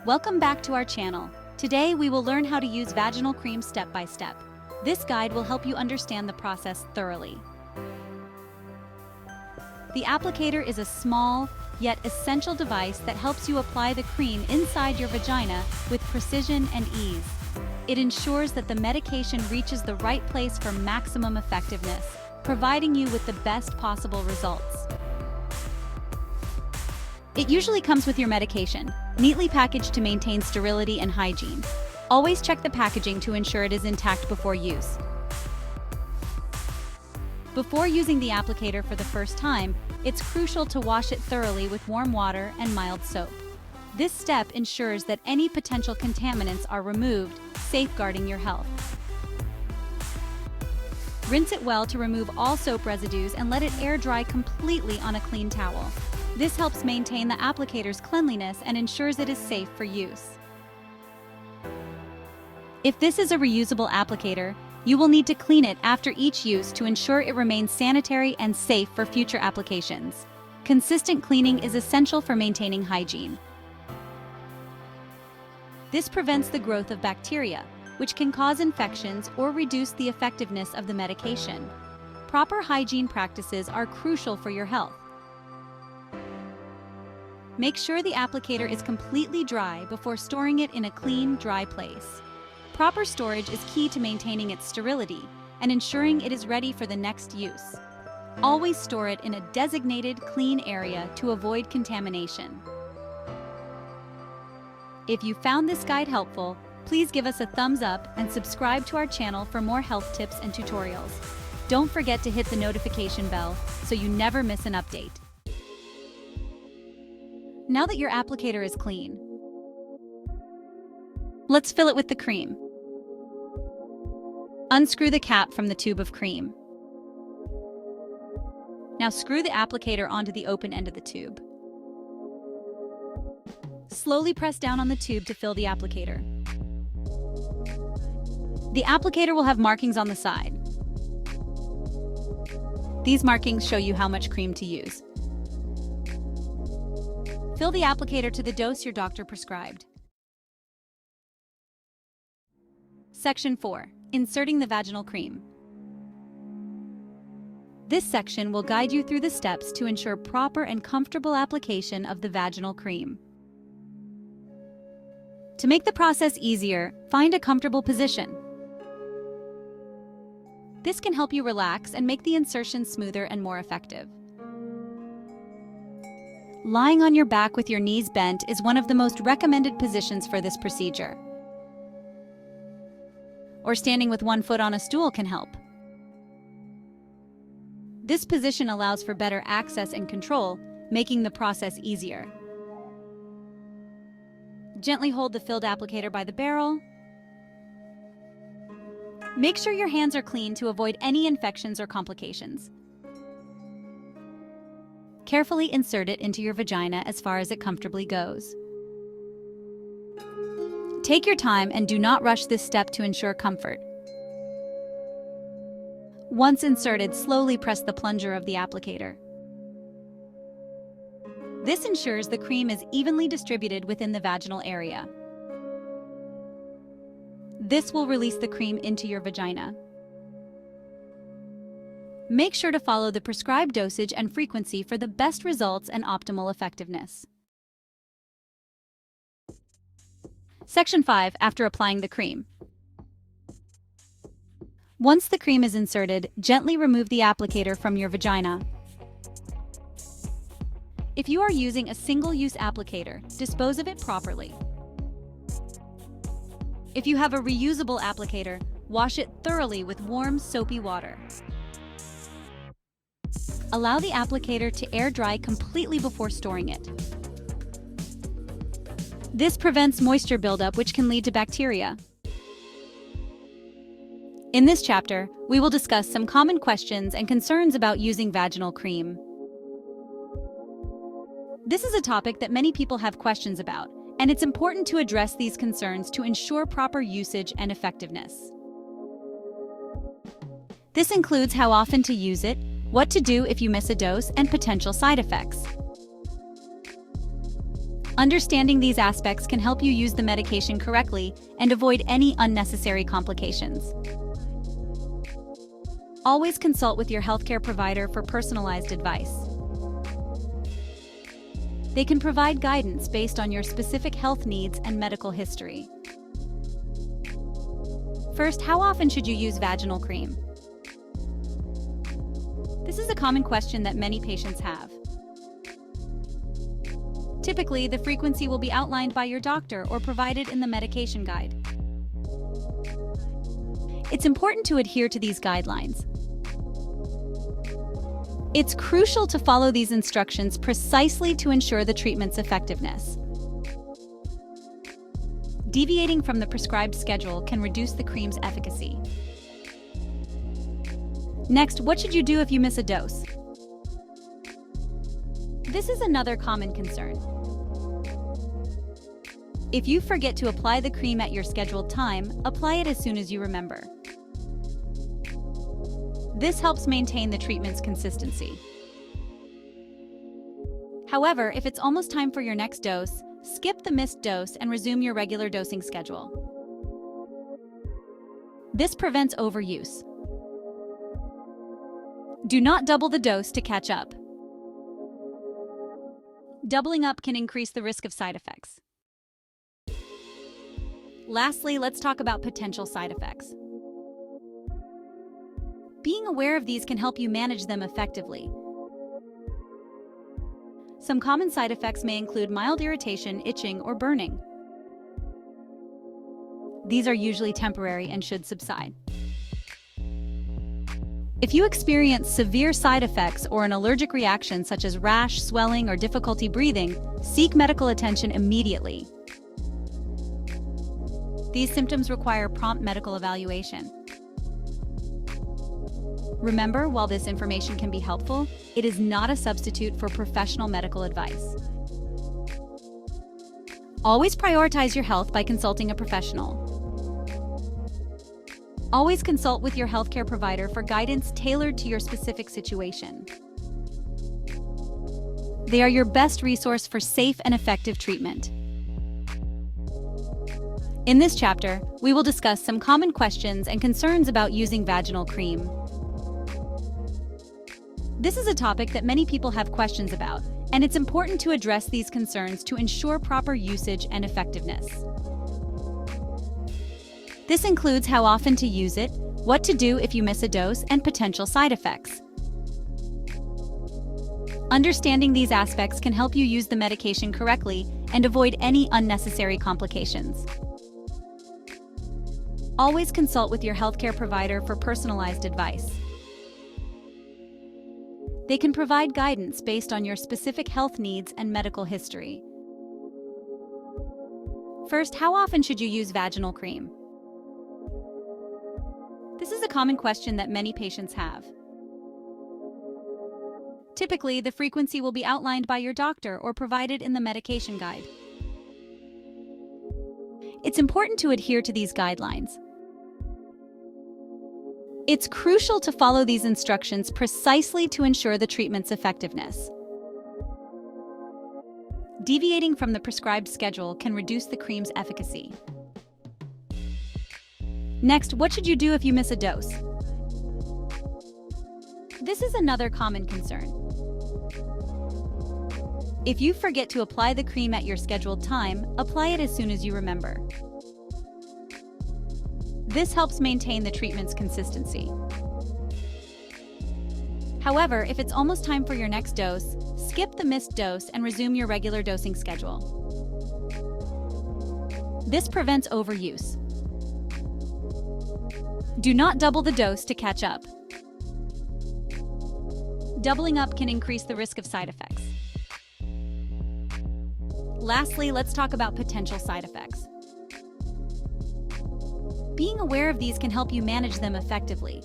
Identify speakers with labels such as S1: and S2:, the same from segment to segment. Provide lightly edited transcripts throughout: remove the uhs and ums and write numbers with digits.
S1: Welcome back to our channel. Today we will learn how to use vaginal cream step by step. This guide will help you understand the process thoroughly. The applicator is a small, yet essential device that helps you apply the cream inside your vagina with precision and ease. It ensures that the medication reaches the right place for maximum effectiveness, providing you with the best possible results. It usually comes with your medication, neatly packaged to maintain sterility and hygiene. Always check the packaging to ensure it is intact before use. Before using the applicator for the first time, it's crucial to wash it thoroughly with warm water and mild soap. This step ensures that any potential contaminants are removed, safeguarding your health. Rinse it well to remove all soap residues and let it air dry completely on a clean towel. This helps maintain the applicator's cleanliness and ensures it is safe for use. If this is a reusable applicator, you will need to clean it after each use to ensure it remains sanitary and safe for future applications. Consistent cleaning is essential for maintaining hygiene. This prevents the growth of bacteria, which can cause infections or reduce the effectiveness of the medication. Proper hygiene practices are crucial for your health. Make sure the applicator is completely dry before storing it in a clean, dry place. Proper storage is key to maintaining its sterility and ensuring it is ready for the next use. Always store it in a designated, clean area to avoid contamination. If you found this guide helpful, please give us a thumbs up and subscribe to our channel for more health tips and tutorials. Don't forget to hit the notification bell so you never miss an update. Now that your applicator is clean, let's fill it with the cream. Unscrew the cap from the tube of cream. Now screw the applicator onto the open end of the tube. Slowly press down on the tube to fill the applicator. The applicator will have markings on the side. These markings show you how much cream to use. Fill the applicator to the dose your doctor prescribed. Section 4. Inserting the vaginal cream. This section will guide you through the steps to ensure proper and comfortable application of the vaginal cream. To make the process easier, find a comfortable position. This can help you relax and make the insertion smoother and more effective. Lying on your back with your knees bent is one of the most recommended positions for this procedure. Or standing with one foot on a stool can help. This position allows for better access and control, making the process easier. Gently hold the filled applicator by the barrel. Make sure your hands are clean to avoid any infections or complications. Carefully insert it into your vagina as far as it comfortably goes. Take your time and do not rush this step to ensure comfort. Once inserted, slowly press the plunger of the applicator. This ensures the cream is evenly distributed within the vaginal area. This will release the cream into your vagina. Make sure to follow the prescribed dosage and frequency for the best results and optimal effectiveness. Section 5. After applying the cream. Once the cream is inserted, gently remove the applicator from your vagina. If you are using a single-use applicator, dispose of it properly. If you have a reusable applicator, wash it thoroughly with warm, soapy water. Allow the applicator to air dry completely before storing it. This prevents moisture buildup, which can lead to bacteria. In this chapter, we will discuss some common questions and concerns about using vaginal cream. This is a topic that many people have questions about, and it's important to address these concerns to ensure proper usage and effectiveness. This includes how often to use it, what to do if you miss a dose, and potential side effects. Understanding these aspects can help you use the medication correctly and avoid any unnecessary complications. Always consult with your healthcare provider for personalized advice. They can provide guidance based on your specific health needs and medical history. First, how often should you use vaginal cream? This is a common question that many patients have. Typically, the frequency will be outlined by your doctor or provided in the medication guide. It's important to adhere to these guidelines. It's crucial to follow these instructions precisely to ensure the treatment's effectiveness. Deviating from the prescribed schedule can reduce the cream's efficacy. Next, what should you do if you miss a dose? This is another common concern. If you forget to apply the cream at your scheduled time, apply it as soon as you remember. This helps maintain the treatment's consistency. However, if it's almost time for your next dose, skip the missed dose and resume your regular dosing schedule. This prevents overuse. Do not double the dose to catch up. Doubling up can increase the risk of side effects. Lastly, let's talk about potential side effects. Being aware of these can help you manage them effectively. Some common side effects may include mild irritation, itching, or burning. These are usually temporary and should subside. If you experience severe side effects or an allergic reaction such as rash, swelling, or difficulty breathing, seek medical attention immediately. These symptoms require prompt medical evaluation. Remember, while this information can be helpful, it is not a substitute for professional medical advice. Always prioritize your health by consulting a professional. Always consult with your healthcare provider for guidance tailored to your specific situation. They are your best resource for safe and effective treatment. In this chapter, we will discuss some common questions and concerns about using vaginal cream. This is a topic that many people have questions about, and it's important to address these concerns to ensure proper usage and effectiveness. This includes how often to use it, what to do if you miss a dose, and potential side effects. Understanding these aspects can help you use the medication correctly and avoid any unnecessary complications. Always consult with your healthcare provider for personalized advice. They can provide guidance based on your specific health needs and medical history. First, how often should you use vaginal cream? This is a common question that many patients have. Typically, the frequency will be outlined by your doctor or provided in the medication guide. It's important to adhere to these guidelines. It's crucial to follow these instructions precisely to ensure the treatment's effectiveness. Deviating from the prescribed schedule can reduce the cream's efficacy. Next, what should you do if you miss a dose? This is another common concern. If you forget to apply the cream at your scheduled time, apply it as soon as you remember. This helps maintain the treatment's consistency. However, if it's almost time for your next dose, skip the missed dose and resume your regular dosing schedule. This prevents overuse. Do not double the dose to catch up. Doubling up can increase the risk of side effects. Lastly, let's talk about potential side effects. Being aware of these can help you manage them effectively.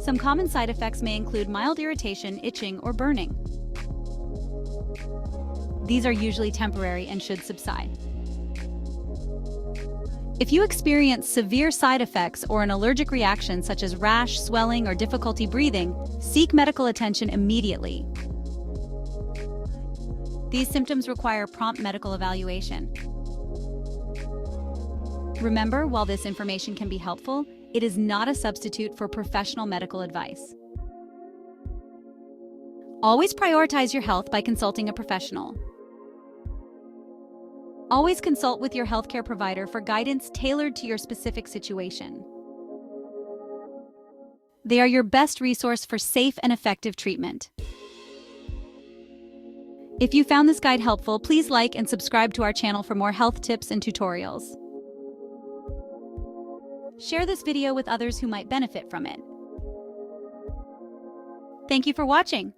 S1: Some common side effects may include mild irritation, itching, or burning. These are usually temporary and should subside. If you experience severe side effects or an allergic reaction such as rash, swelling, or difficulty breathing, seek medical attention immediately. These symptoms require prompt medical evaluation. Remember, while this information can be helpful, it is not a substitute for professional medical advice. Always prioritize your health by consulting a professional. Always consult with your healthcare provider for guidance tailored to your specific situation. They are your best resource for safe and effective treatment. If you found this guide helpful, please like and subscribe to our channel for more health tips and tutorials. Share this video with others who might benefit from it. Thank you for watching.